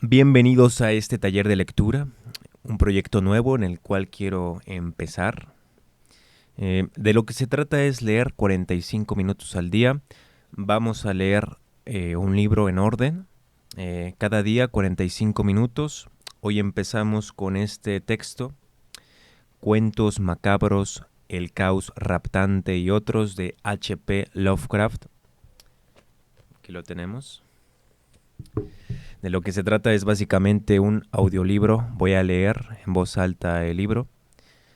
Bienvenidos a este taller de lectura, un proyecto nuevo en el cual quiero empezar. De lo que se trata es leer 45 minutos al día. Vamos a leer un libro en orden, cada día 45 minutos. Hoy empezamos con este texto, Cuentos macabros, el caos raptante y otros de H.P. Lovecraft. Aquí lo tenemos. De lo que se trata es básicamente un audiolibro. Voy a leer en voz alta el libro.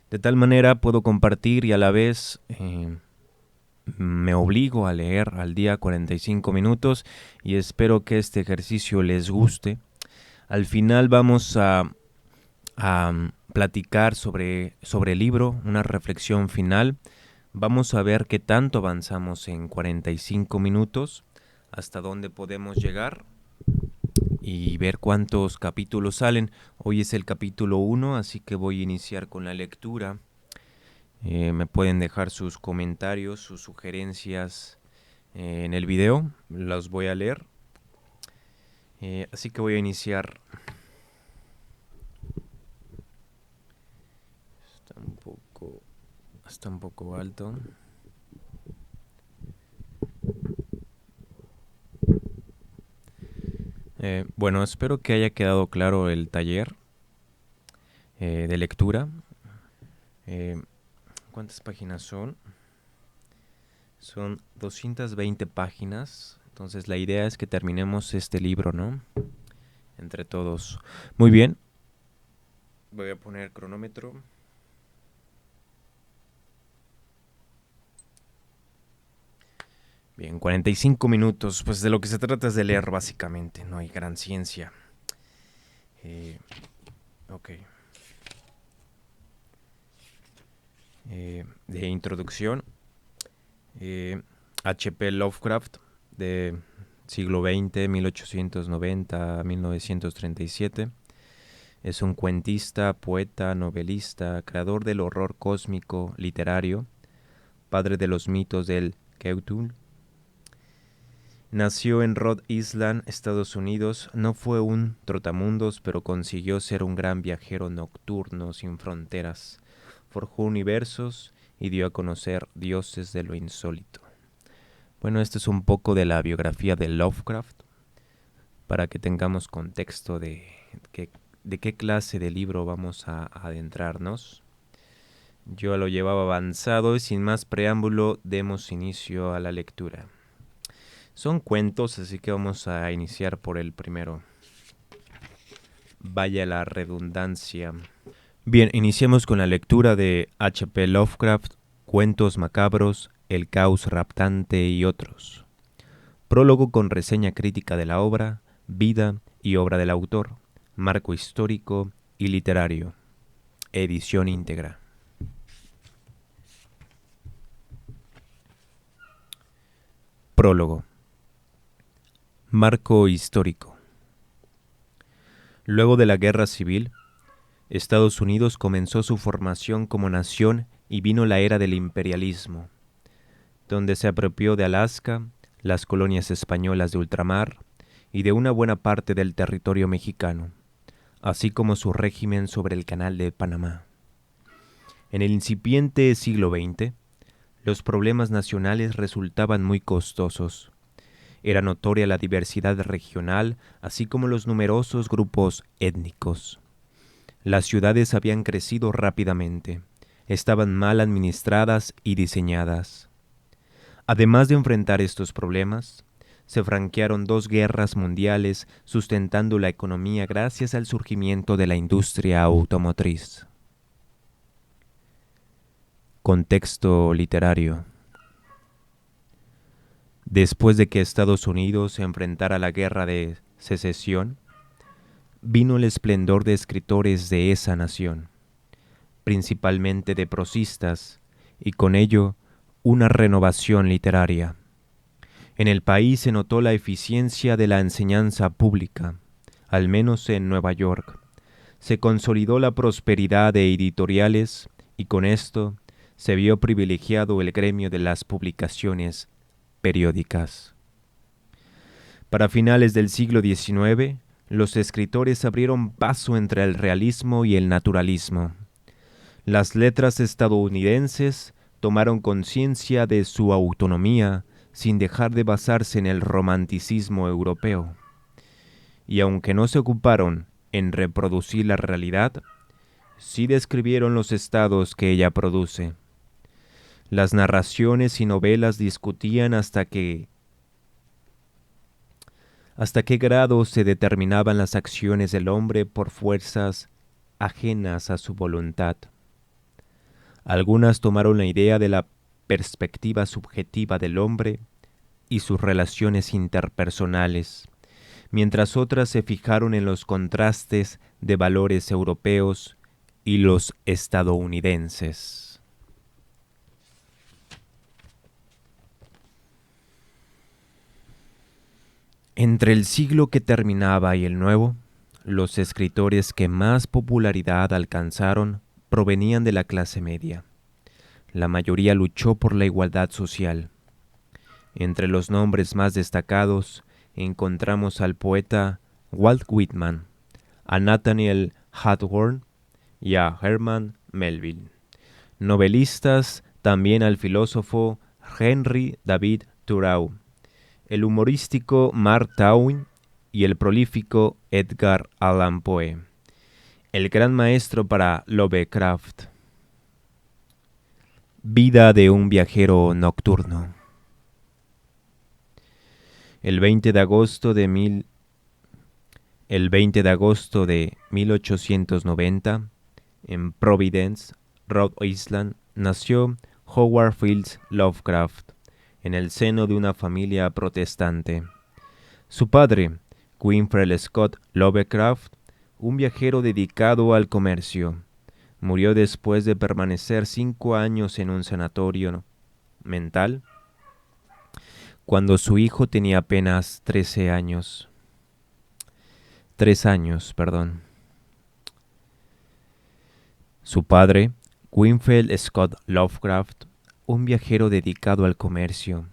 De tal manera puedo compartir y a la vez me obligo a leer al día 45 minutos y espero que este ejercicio les guste. Al final vamos a platicar sobre el libro, una reflexión final. Vamos a ver qué tanto avanzamos en 45 minutos, hasta dónde podemos llegar y ver cuántos capítulos salen. Hoy es el capítulo 1, así que voy a iniciar con la lectura. Me pueden dejar sus comentarios, sus sugerencias en el video, los voy a leer. Así que voy a iniciar. Está un poco alto. Bueno, espero que haya quedado claro el taller de lectura. ¿Cuántas páginas son? Son 220 páginas. Entonces la idea es que terminemos este libro, ¿no? Entre todos. Muy bien. Voy a poner cronómetro. Bien, 45 minutos. Pues de lo que se trata es de leer básicamente. No hay gran ciencia. Ok. De introducción. H.P. Lovecraft, de siglo XX, 1890 a 1937. Es un cuentista, poeta, novelista, creador del horror cósmico literario, padre de los mitos del Cthulhu. Nació en Rhode Island, Estados Unidos. No fue un trotamundos, pero consiguió ser un gran viajero nocturno sin fronteras. Forjó universos y dio a conocer dioses de lo insólito. Bueno, esto es un poco de la biografía de Lovecraft, para que tengamos contexto de qué clase de libro vamos a adentrarnos. Yo lo llevaba avanzado y sin más preámbulo demos inicio a la lectura. Son cuentos, así que vamos a iniciar por el primero. Vaya la redundancia. Bien, iniciemos con la lectura de H.P. Lovecraft, Cuentos macabros, el caos raptante y otros. Prólogo con reseña crítica de la obra, vida y obra del autor, marco histórico y literario. Edición íntegra. Prólogo. Marco histórico. Luego de la Guerra Civil, Estados Unidos comenzó su formación como nación y vino la era del imperialismo, donde se apropió de Alaska, las colonias españolas de ultramar y de una buena parte del territorio mexicano, así como su régimen sobre el Canal de Panamá. En el incipiente siglo XX, los problemas nacionales resultaban muy costosos. Era notoria la diversidad regional, así como los numerosos grupos étnicos. Las ciudades habían crecido rápidamente, estaban mal administradas y diseñadas. Además de enfrentar estos problemas, se franquearon 2 guerras mundiales sustentando la economía gracias al surgimiento de la industria automotriz. Contexto literario. Después de que Estados Unidos se enfrentara a la Guerra de Secesión, vino el esplendor de escritores de esa nación, principalmente de prosistas, y con ello una renovación literaria. En el país se notó la eficiencia de la enseñanza pública, al menos en Nueva York. Se consolidó la prosperidad de editoriales y con esto se vio privilegiado el gremio de las publicaciones periódicas. Para finales del siglo XIX, Los escritores abrieron paso entre el realismo y el naturalismo. Las letras estadounidenses tomaron conciencia de su autonomía sin dejar de basarse en el romanticismo europeo. Y aunque no se ocuparon en reproducir la realidad, sí describieron los estados que ella produce. Las narraciones y novelas discutían hasta qué grado se determinaban las acciones del hombre por fuerzas ajenas a su voluntad. Algunas tomaron la idea de la perspectiva subjetiva del hombre y sus relaciones interpersonales, mientras otras se fijaron en los contrastes de valores europeos y los estadounidenses. Entre el siglo que terminaba y el nuevo, los escritores que más popularidad alcanzaron provenían de la clase media. La mayoría luchó por la igualdad social. Entre los nombres más destacados encontramos al poeta Walt Whitman, a Nathaniel Hawthorne y a Herman Melville. Novelistas también al filósofo Henry David Thoreau, el humorístico Mark Twain y el prolífico Edgar Allan Poe. El gran maestro para Lovecraft. Vida de un viajero nocturno. El 20 de agosto de 1890, en Providence, Rhode Island, nació Howard Phillips Lovecraft, en el seno de una familia protestante. Su padre, Winfield Scott Lovecraft, un viajero dedicado al comercio, murió después de permanecer 5 años en un sanatorio mental, cuando su hijo tenía apenas 3 años. Su padre, Winfield Scott Lovecraft, un viajero dedicado al comercio,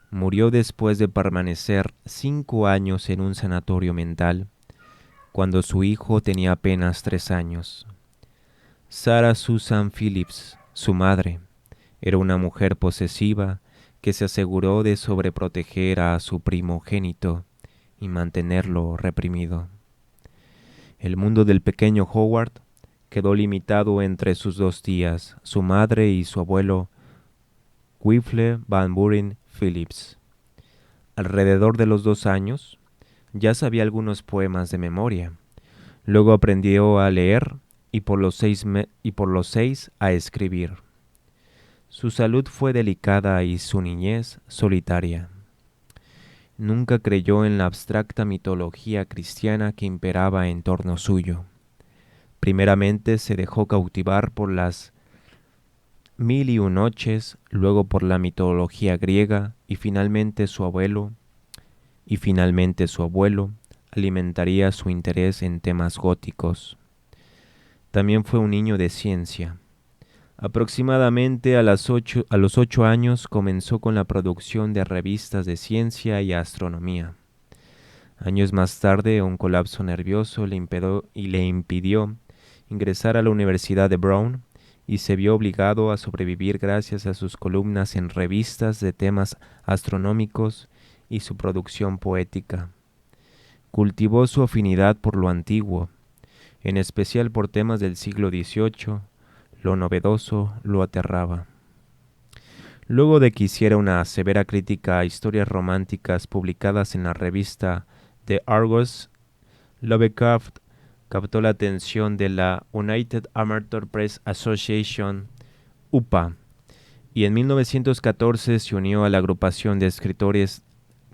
murió después de permanecer 5 años en un sanatorio mental, cuando su hijo tenía apenas 3 años. Sarah Susan Phillips, su madre, era una mujer posesiva que se aseguró de sobreproteger a su primogénito y mantenerlo reprimido. El mundo del pequeño Howard quedó limitado entre sus 2 tías, su madre y su abuelo Wilfred Van Buren Phillips. Alrededor de los 2 años, ya sabía algunos poemas de memoria. Luego aprendió a leer y por los 6 a escribir. Su salud fue delicada y su niñez solitaria. Nunca creyó en la abstracta mitología cristiana que imperaba en torno suyo. Primeramente se dejó cautivar por las 1001 noches, luego por la mitología griega y finalmente su abuelo alimentaría su interés en temas góticos. También fue un niño de ciencia. Aproximadamente a los 8 años comenzó con la producción de revistas de ciencia y astronomía. Años más tarde, un colapso nervioso le impidió ingresar a la Universidad de Brown y se vio obligado a sobrevivir gracias a sus columnas en revistas de temas astronómicos y su producción poética. Cultivó su afinidad por lo antiguo, en especial por temas del siglo XVIII. Lo novedoso lo aterraba. Luego de que hiciera una severa crítica a historias románticas publicadas en la revista The Argus, Lovecraft captó la atención de la United Amateur Press Association, UPA, y en 1914 se unió a la agrupación de escritores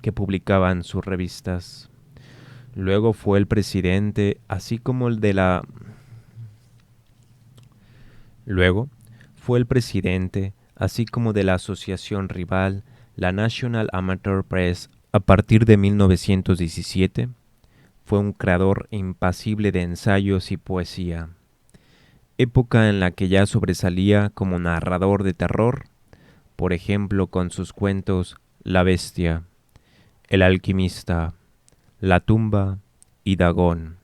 que publicaban sus revistas. Luego fue el presidente, así como de la asociación rival, la National Amateur Press. A partir de 1917, fue un creador impasible de ensayos y poesía, época en la que ya sobresalía como narrador de terror, por ejemplo con sus cuentos La Bestia, El Alquimista, La Tumba y Dagón.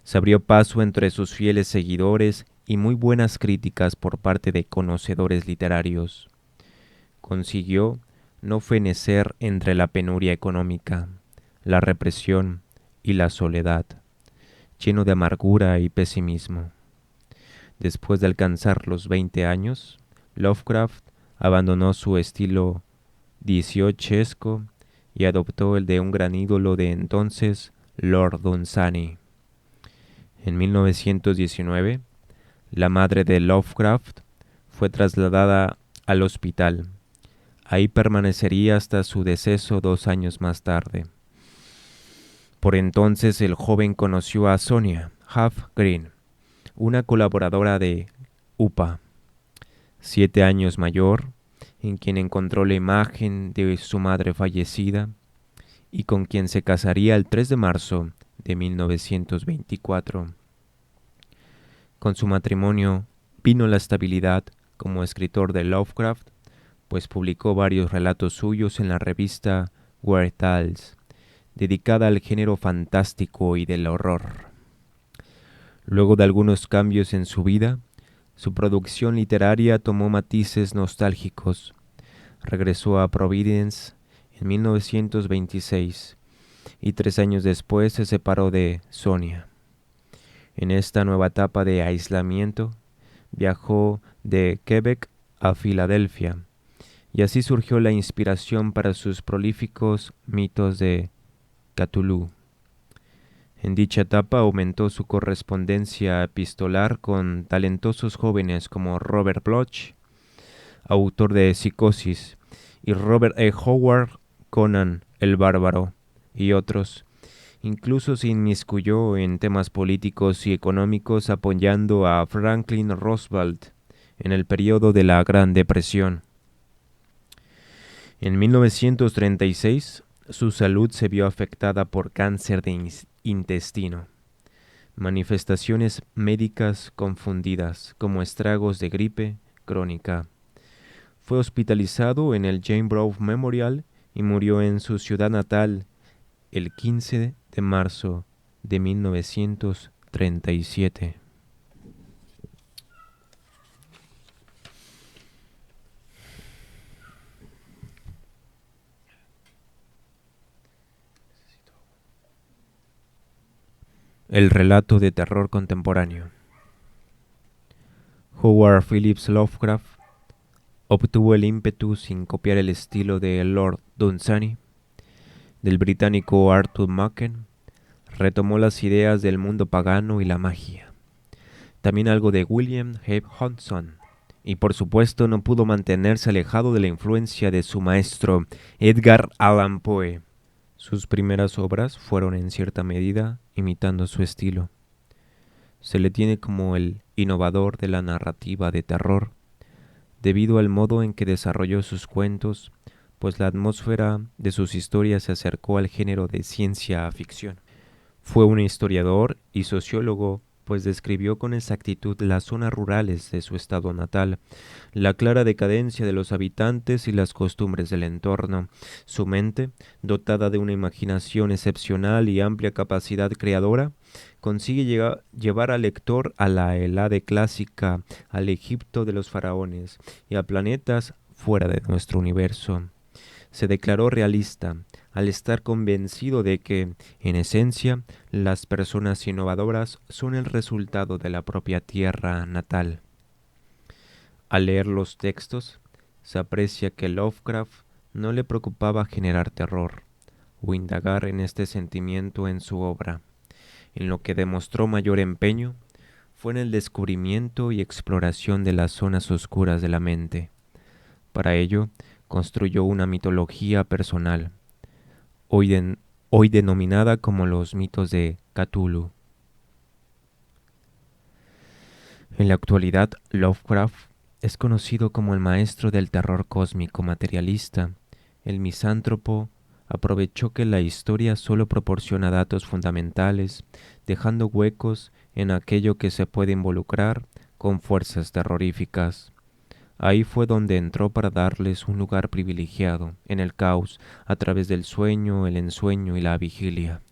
Se abrió paso entre sus fieles seguidores y muy buenas críticas por parte de conocedores literarios. Consiguió no fenecer entre la penuria económica, la represión y la soledad, lleno de amargura y pesimismo. Después de alcanzar los 20 años, Lovecraft abandonó su estilo dieciochesco y adoptó el de un gran ídolo de entonces, Lord Dunsany. En 1919, la madre de Lovecraft fue trasladada al hospital. Ahí permanecería hasta su deceso 2 años más tarde. Por entonces el joven conoció a Sonia Huff Green, una colaboradora de UPA, 7 años mayor, en quien encontró la imagen de su madre fallecida y con quien se casaría el 3 de marzo de 1924. Con su matrimonio vino la estabilidad como escritor de Lovecraft, pues publicó varios relatos suyos en la revista Weird Tales, dedicada al género fantástico y del horror. Luego de algunos cambios en su vida, su producción literaria tomó matices nostálgicos. Regresó a Providence en 1926 y 3 años después se separó de Sonia. En esta nueva etapa de aislamiento, viajó de Quebec a Filadelfia, y así surgió la inspiración para sus prolíficos mitos de Cthulhu. En dicha etapa aumentó su correspondencia epistolar con talentosos jóvenes como Robert Bloch, autor de Psicosis, y Robert E. Howard, Conan el Bárbaro, y otros. Incluso se inmiscuyó en temas políticos y económicos apoyando a Franklin Roosevelt en el periodo de la Gran Depresión. En 1936, su salud se vio afectada por cáncer de intestino, manifestaciones médicas confundidas como estragos de gripe crónica. Fue hospitalizado en el Jane Brown Memorial y murió en su ciudad natal el 15 de marzo de 1937. El relato de terror contemporáneo. Howard Phillips Lovecraft obtuvo el ímpetu sin copiar el estilo de Lord Dunsany, del británico Arthur Machen. Retomó las ideas del mundo pagano y la magia, también algo de William H. Hudson, y por supuesto no pudo mantenerse alejado de la influencia de su maestro Edgar Allan Poe. Sus primeras obras fueron en cierta medida imitando su estilo. Se le tiene como el innovador de la narrativa de terror, debido al modo en que desarrolló sus cuentos, pues la atmósfera de sus historias se acercó al género de ciencia ficción. Fue un historiador y sociólogo, pues describió con exactitud las zonas rurales de su estado natal, la clara decadencia de los habitantes y las costumbres del entorno. Su mente, dotada de una imaginación excepcional y amplia capacidad creadora, consigue llevar al lector a la Helade clásica, al Egipto de los faraones y a planetas fuera de nuestro universo. Se declaró realista al estar convencido de que, en esencia, las personas innovadoras son el resultado de la propia tierra natal. Al leer los textos, se aprecia que Lovecraft no le preocupaba generar terror o indagar en este sentimiento en su obra. En lo que demostró mayor empeño fue en el descubrimiento y exploración de las zonas oscuras de la mente. Para ello, construyó una mitología personal, hoy denominada como los mitos de Cthulhu. En la actualidad, Lovecraft es conocido como el maestro del terror cósmico materialista. El misántropo aprovechó que la historia solo proporciona datos fundamentales, dejando huecos en aquello que se puede involucrar con fuerzas terroríficas. Ahí fue donde entró para darles un lugar privilegiado en el caos a través del sueño, el ensueño y la vigilia.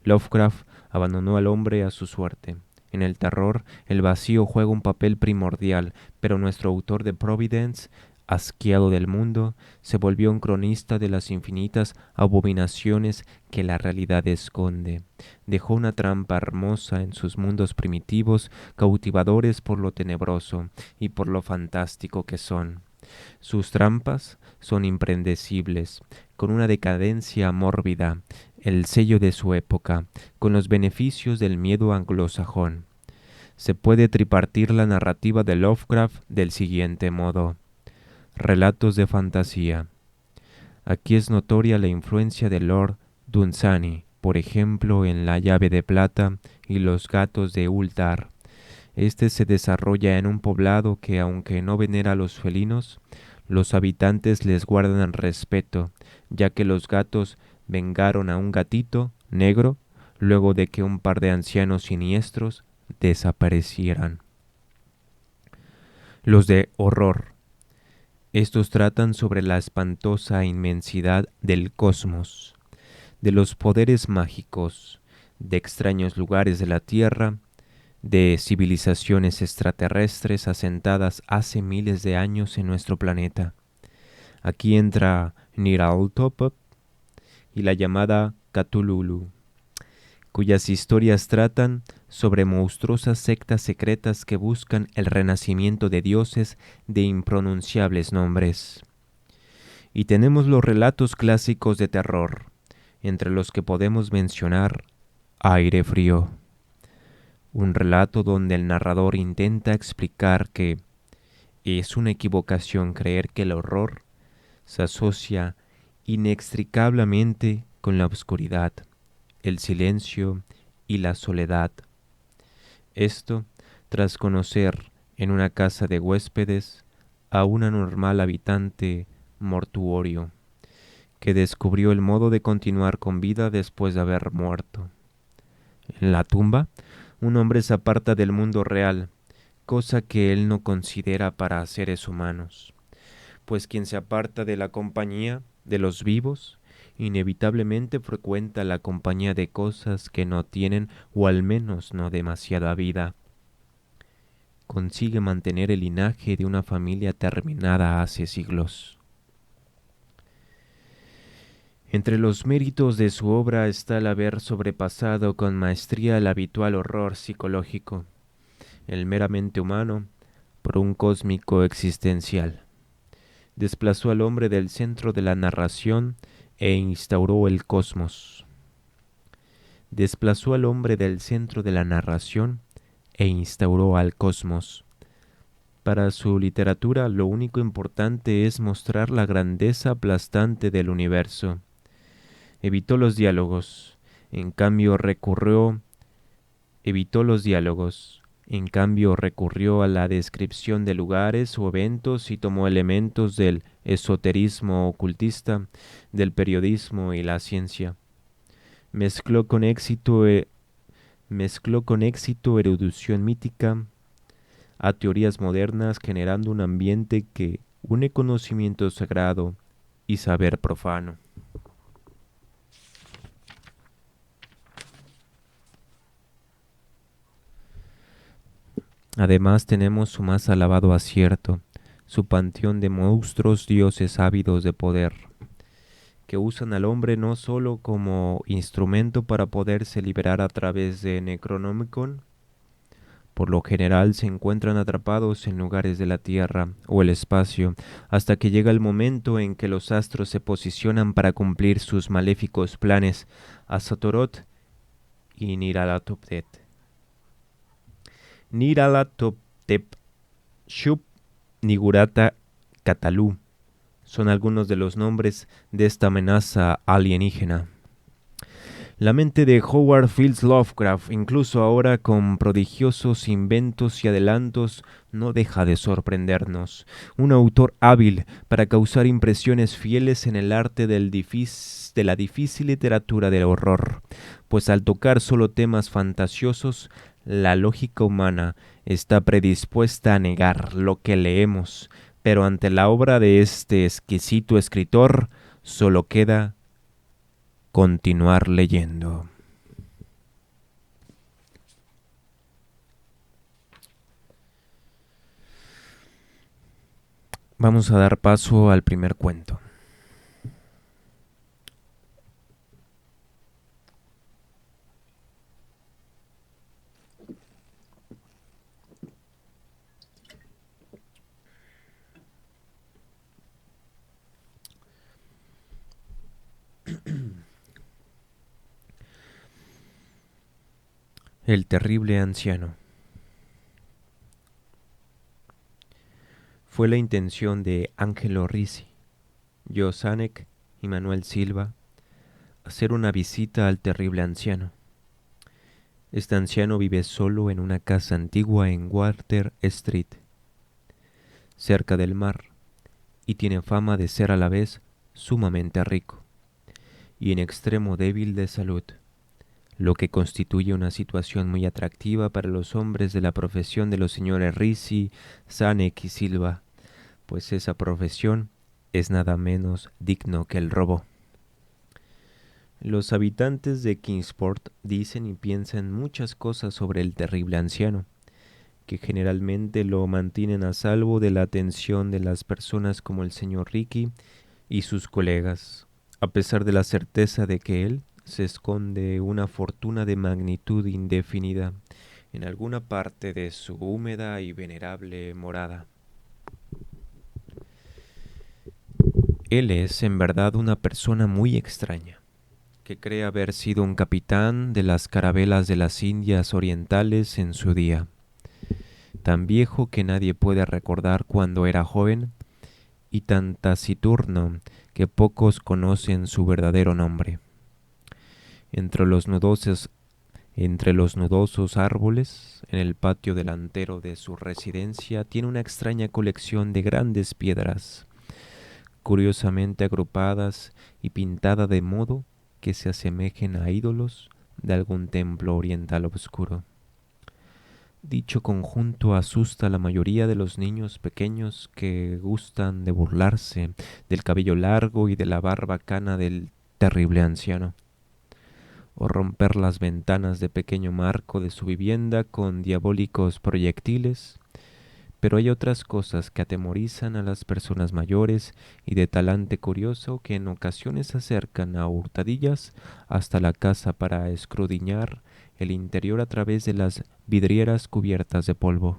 Lovecraft abandonó al hombre a su suerte. En el terror, el vacío juega un papel primordial, pero nuestro autor de Providence, asqueado del mundo, se volvió un cronista de las infinitas abominaciones que la realidad esconde. Dejó una trampa hermosa en sus mundos primitivos, cautivadores por lo tenebroso y por lo fantástico que son. Sus trampas son impredecibles, con una decadencia mórbida, el sello de su época, con los beneficios del miedo anglosajón. Se puede tripartir la narrativa de Lovecraft del siguiente modo. Relatos de fantasía. Aquí es notoria la influencia de Lord Dunsany, por ejemplo, en La llave de plata y Los gatos de Ulthar. Este se desarrolla en un poblado que, aunque no venera a los felinos, los habitantes les guardan respeto, ya que los gatos vengaron a un gatito negro luego de que un par de ancianos siniestros desaparecieran. Los de horror. Estos tratan sobre la espantosa inmensidad del cosmos, de los poderes mágicos, de extraños lugares de la Tierra, de civilizaciones extraterrestres asentadas hace miles de años en nuestro planeta. Aquí entra Nyarlathotep y la llamada Cthulhu, cuyas historias tratan sobre monstruosas sectas secretas que buscan el renacimiento de dioses de impronunciables nombres. Y tenemos los relatos clásicos de terror, entre los que podemos mencionar Aire Frío, un relato donde el narrador intenta explicar que es una equivocación creer que el horror se asocia inextricablemente con la oscuridad, el silencio y la soledad. Esto tras conocer en una casa de huéspedes a una normal habitante mortuorio, que descubrió el modo de continuar con vida después de haber muerto. En la tumba, un hombre se aparta del mundo real, cosa que él no considera para seres humanos, pues quien se aparta de la compañía de los vivos, inevitablemente frecuenta la compañía de cosas que no tienen o al menos no demasiada vida. Consigue mantener el linaje de una familia terminada hace siglos. Entre los méritos de su obra está el haber sobrepasado con maestría el habitual horror psicológico, el meramente humano, por un cósmico existencial. Desplazó al hombre del centro de la narración e instauró el cosmos. Desplazó al hombre del centro de la narración e instauró al cosmos. Para su literatura lo único importante es mostrar la grandeza aplastante del universo. Evitó los diálogos, en cambio recurrió a la descripción de lugares o eventos y tomó elementos del esoterismo ocultista, del periodismo y la ciencia. Mezcló con éxito erudición mítica a teorías modernas, generando un ambiente que une conocimiento sagrado y saber profano. Además tenemos su más alabado acierto, su panteón de monstruos dioses ávidos de poder, que usan al hombre no sólo como instrumento para poderse liberar a través de Necronomicon. Por lo general se encuentran atrapados en lugares de la Tierra o el espacio, hasta que llega el momento en que los astros se posicionan para cumplir sus maléficos planes. Azathoth y Nyarlathotep. Nyarlathotep, Shup, Nigurata, Cthulhu son algunos de los nombres de esta amenaza alienígena. La mente de Howard Phillips Lovecraft, incluso ahora con prodigiosos inventos y adelantos, no deja de sorprendernos. Un autor hábil para causar impresiones fieles en el arte de la difícil literatura del horror, pues al tocar solo temas fantasiosos, la lógica humana está predispuesta a negar lo que leemos, pero ante la obra de este exquisito escritor solo queda continuar leyendo. Vamos a dar paso al primer cuento. El terrible anciano. Fue la intención de Angelo Ricci, Joe Sanek y Manuel Silva hacer una visita al terrible anciano. Este anciano vive solo en una casa antigua en Water Street, cerca del mar, y tiene fama de ser a la vez sumamente rico y en extremo débil de salud, lo que constituye una situación muy atractiva para los hombres de la profesión de los señores Ricci, Sanek y Silva, pues esa profesión es nada menos digno que el robo. Los habitantes de Kingsport dicen y piensan muchas cosas sobre el terrible anciano, que generalmente lo mantienen a salvo de la atención de las personas como el señor Ricky y sus colegas, a pesar de la certeza de que él se esconde una fortuna de magnitud indefinida en alguna parte de su húmeda y venerable morada. Él es en verdad una persona muy extraña, que cree haber sido un capitán de las carabelas de las Indias Orientales en su día, tan viejo que nadie puede recordar cuando era joven y tan taciturno que pocos conocen su verdadero nombre. Entre los nudosos árboles, en el patio delantero de su residencia, tiene una extraña colección de grandes piedras, curiosamente agrupadas y pintadas de modo que se asemejen a ídolos de algún templo oriental obscuro. Dicho conjunto asusta a la mayoría de los niños pequeños que gustan de burlarse del cabello largo y de la barba cana del terrible anciano, o romper las ventanas de pequeño marco de su vivienda con diabólicos proyectiles, pero hay otras cosas que atemorizan a las personas mayores y de talante curioso que en ocasiones se acercan a hurtadillas hasta la casa para escudriñar el interior a través de las vidrieras cubiertas de polvo.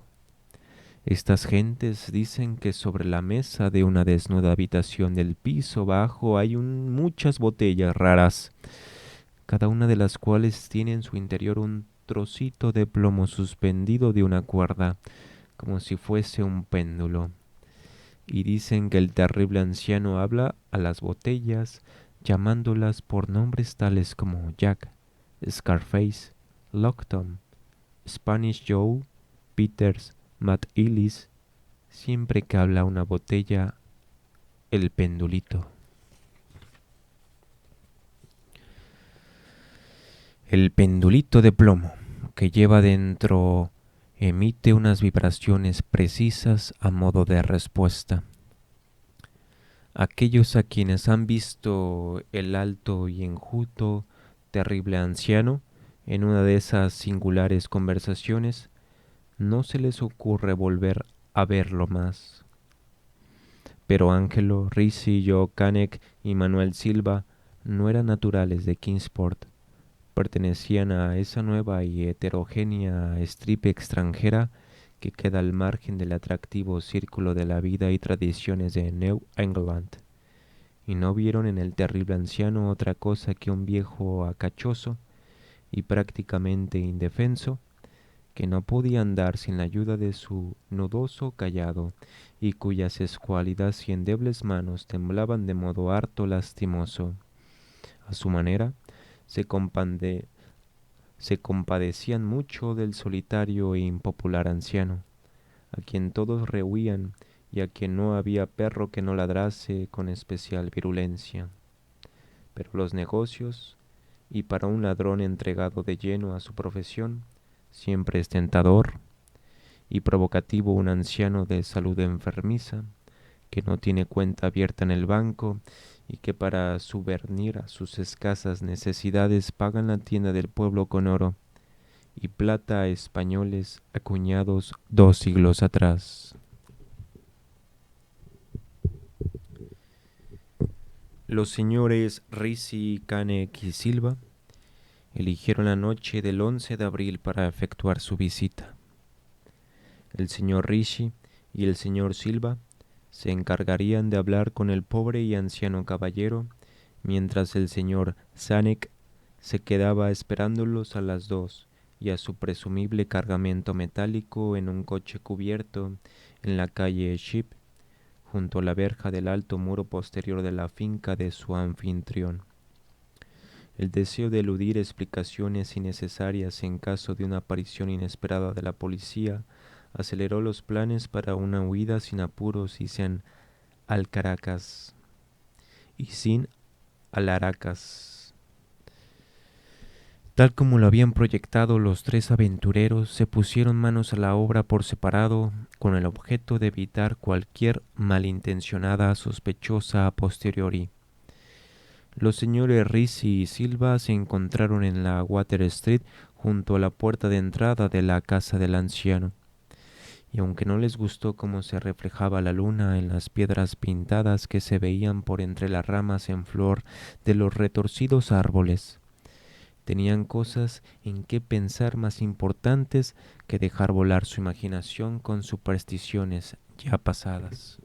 Estas gentes dicen que sobre la mesa de una desnuda habitación del piso bajo hay muchas botellas raras, cada una de las cuales tiene en su interior un trocito de plomo suspendido de una cuerda, como si fuese un péndulo. Y dicen que el terrible anciano habla a las botellas, llamándolas por nombres tales como Jack, Scarface, Lockton, Spanish Joe, Peters, Matt Ellis, siempre que habla una botella, el pendulito. El pendulito de plomo que lleva dentro emite unas vibraciones precisas a modo de respuesta. Aquellos a quienes han visto el alto y enjuto terrible anciano en una de esas singulares conversaciones, no se les ocurre volver a verlo más. Pero Angelo, Ricci, Joe Canek y Manuel Silva no eran naturales de Kingsport. Pertenecían a esa nueva y heterogénea estirpe extranjera que queda al margen del atractivo círculo de la vida y tradiciones de New England, y no vieron en el terrible anciano otra cosa que un viejo acachoso y prácticamente indefenso, que no podía andar sin la ayuda de su nudoso cayado y cuyas escuálidas y endebles manos temblaban de modo harto lastimoso. A su manera, se compadecían mucho del solitario e impopular anciano, a quien todos rehuían y a quien no había perro que no ladrase con especial virulencia. Pero los negocios, y para un ladrón entregado de lleno a su profesión, siempre es tentador y provocativo un anciano de salud enfermiza, que no tiene cuenta abierta en el banco y que para subvenir a sus escasas necesidades paga en la tienda del pueblo con oro y plata españoles acuñados 2 siglos atrás. Los señores Risi, Canek y Silva eligieron la noche del 11 de abril para efectuar su visita. El señor Rishi y el señor Silva se encargarían de hablar con el pobre y anciano caballero, mientras el señor Sanek se quedaba esperándolos a las 2 y a su presumible cargamento metálico en un coche cubierto en la calle Ship, junto a la verja del alto muro posterior de la finca de su anfitrión. El deseo de eludir explicaciones innecesarias en caso de una aparición inesperada de la policía aceleró los planes para una huida sin apuros y sin alcaracas. Tal como lo habían proyectado, los tres aventureros se pusieron manos a la obra por separado con el objeto de evitar cualquier malintencionada sospechosa a posteriori. Los señores Risi y Silva se encontraron en la Water Street junto a la puerta de entrada de la casa del anciano, y aunque no les gustó cómo se reflejaba la luna en las piedras pintadas que se veían por entre las ramas en flor de los retorcidos árboles, tenían cosas en que pensar más importantes que dejar volar su imaginación con supersticiones ya pasadas.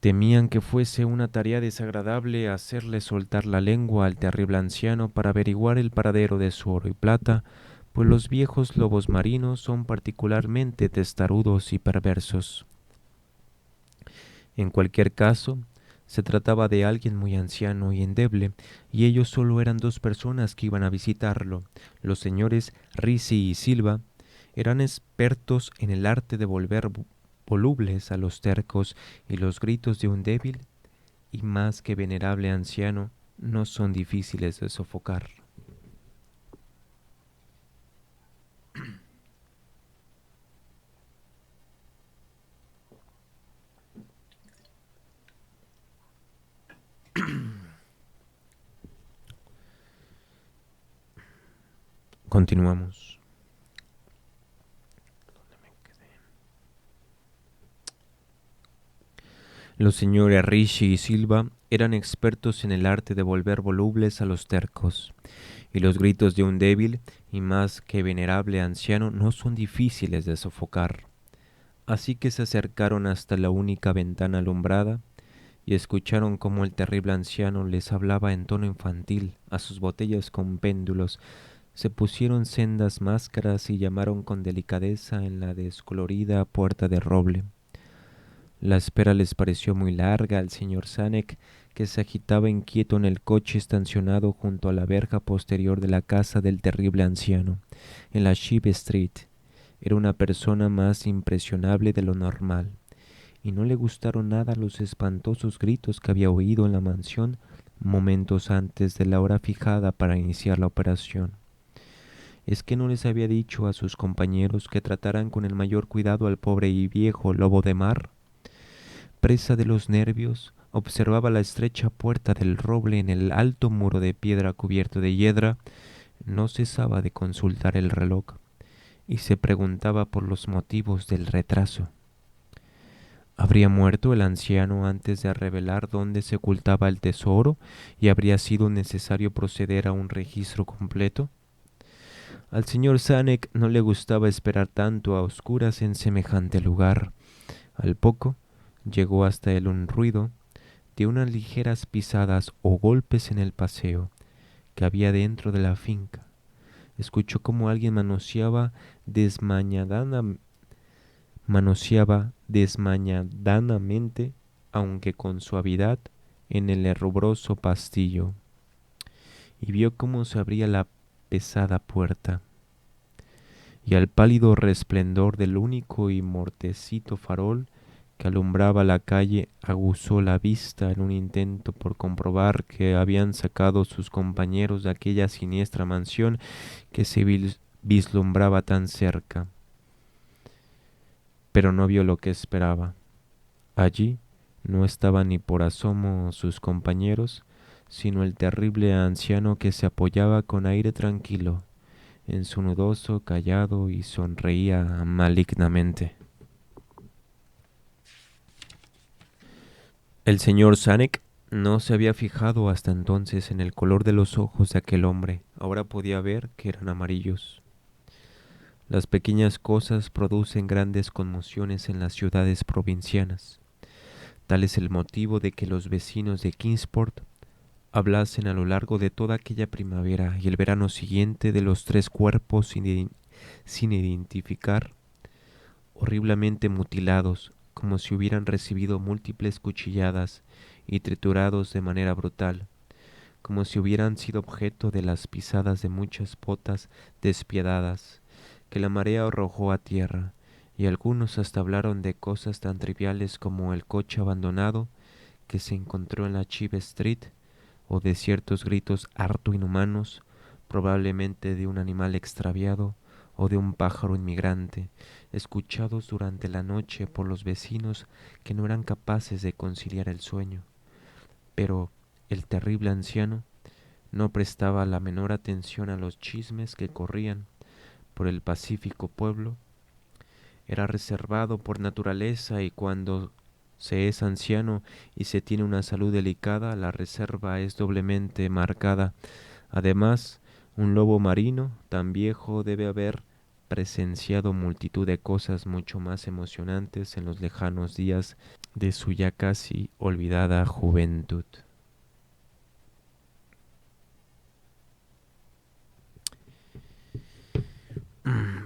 Temían que fuese una tarea desagradable hacerle soltar la lengua al terrible anciano para averiguar el paradero de su oro y plata, pues los viejos lobos marinos son particularmente testarudos y perversos. En cualquier caso, se trataba de alguien muy anciano y endeble, y ellos solo eran dos personas que iban a visitarlo. Los señores Risi y Silva eran expertos en el arte de volver volubles a los tercos, y los gritos de un débil y más que venerable anciano no son difíciles de sofocar. Continuamos. Los señores Rishi y Silva eran expertos en el arte de volver volubles a los tercos, y los gritos de un débil y más que venerable anciano no son difíciles de sofocar. Así que se acercaron hasta la única ventana alumbrada y escucharon cómo el terrible anciano les hablaba en tono infantil a sus botellas con péndulos. Se pusieron sendas máscaras y llamaron con delicadeza en la descolorida puerta de roble. La espera les pareció muy larga al señor Sanek, que se agitaba inquieto en el coche estacionado junto a la verja posterior de la casa del terrible anciano, en la Sheep Street. Era una persona más impresionable de lo normal, y no le gustaron nada los espantosos gritos que había oído en la mansión momentos antes de la hora fijada para iniciar la operación. ¿Es que no les había dicho a sus compañeros que trataran con el mayor cuidado al pobre y viejo lobo de mar? Presa de los nervios, observaba la estrecha puerta del roble en el alto muro de piedra cubierto de hiedra, no cesaba de consultar el reloj y se preguntaba por los motivos del retraso. ¿Habría muerto el anciano antes de revelar dónde se ocultaba el tesoro y habría sido necesario proceder a un registro completo? Al señor Sanek no le gustaba esperar tanto a oscuras en semejante lugar. Al poco llegó hasta él un ruido de unas ligeras pisadas o golpes en el paseo que había dentro de la finca. Escuchó cómo alguien manoseaba desmañadanamente, aunque con suavidad, en el herrubroso pastillo, y vio cómo se abría la pesada puerta, y al pálido resplendor del único y mortecito farol que alumbraba la calle aguzó la vista en un intento por comprobar que habían sacado sus compañeros de aquella siniestra mansión que se vislumbraba tan cerca. Pero no vio lo que esperaba. Allí no estaban ni por asomo sus compañeros, sino el terrible anciano que se apoyaba con aire tranquilo en su nudoso cayado y sonreía malignamente. El señor Sanek no se había fijado hasta entonces en el color de los ojos de aquel hombre. Ahora podía ver que eran amarillos. Las pequeñas cosas producen grandes conmociones en las ciudades provincianas. Tal es el motivo de que los vecinos de Kingsport hablasen a lo largo de toda aquella primavera y el verano siguiente de los tres cuerpos sin identificar, horriblemente mutilados, como si hubieran recibido múltiples cuchilladas y triturados de manera brutal, como si hubieran sido objeto de las pisadas de muchas botas despiadadas que la marea arrojó a tierra, y algunos hasta hablaron de cosas tan triviales como el coche abandonado que se encontró en la Chive Street, o de ciertos gritos harto inhumanos, probablemente de un animal extraviado o de un pájaro inmigrante, escuchados durante la noche por los vecinos que no eran capaces de conciliar el sueño. Pero el terrible anciano no prestaba la menor atención a los chismes que corrían por el pacífico pueblo. Era reservado por naturaleza y cuando se es anciano y se tiene una salud delicada, la reserva es doblemente marcada. Además, un lobo marino tan viejo debe haber presenciado multitud de cosas mucho más emocionantes en los lejanos días de su ya casi olvidada juventud.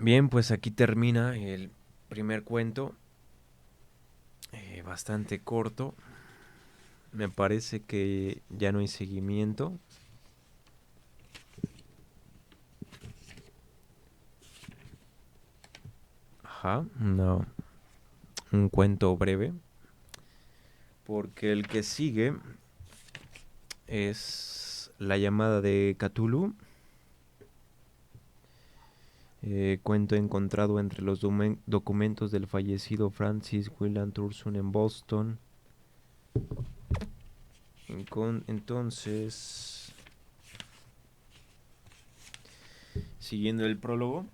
Bien, pues aquí termina el primer cuento, bastante corto. Me parece que ya no hay seguimiento. Ajá, no, un cuento breve. Porque el que sigue es La llamada de Cthulhu. Cuento encontrado entre los documentos del fallecido Francis William Thurston en Boston. Entonces, siguiendo el prólogo,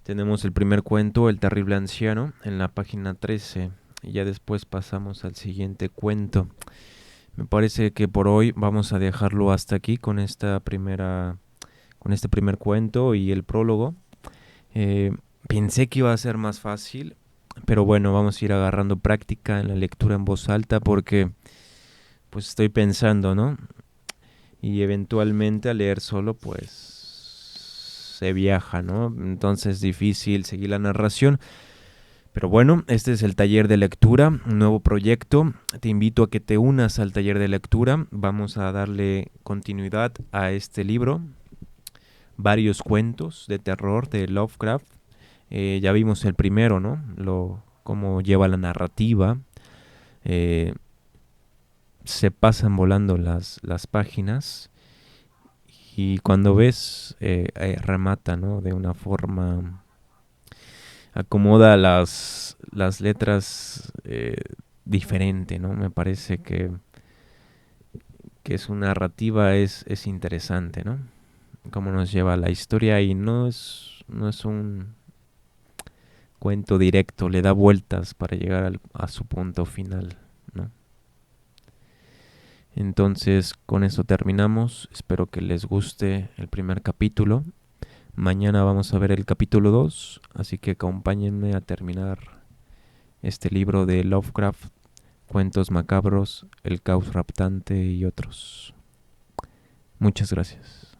tenemos el primer cuento, El terrible anciano, en la página 13. Y ya después pasamos al siguiente cuento. Me parece que por hoy vamos a dejarlo hasta aquí con este primer cuento y el prólogo. Pensé que iba a ser más fácil, pero bueno, vamos a ir agarrando práctica en la lectura en voz alta porque pues estoy pensando, ¿no? Y eventualmente al leer solo pues se viaja, ¿no? Entonces es difícil seguir la narración. Pero bueno, este es el taller de lectura, un nuevo proyecto. Te invito a que te unas al taller de lectura. Vamos a darle continuidad a este libro. Varios cuentos de terror de Lovecraft. Ya vimos el primero, ¿no? Cómo lleva la narrativa. Se pasan volando las páginas. Y cuando ves, remata, ¿no? De una forma... acomoda las letras diferente, ¿no? Me parece que su narrativa es interesante, ¿no? Cómo nos lleva la historia y no es un cuento directo, le da vueltas para llegar a su punto final, ¿no? Entonces, con eso terminamos. Espero que les guste el primer capítulo. Mañana vamos a ver el capítulo 2, así que acompáñenme a terminar este libro de Lovecraft, Cuentos Macabros, El Caos Raptante y otros. Muchas gracias.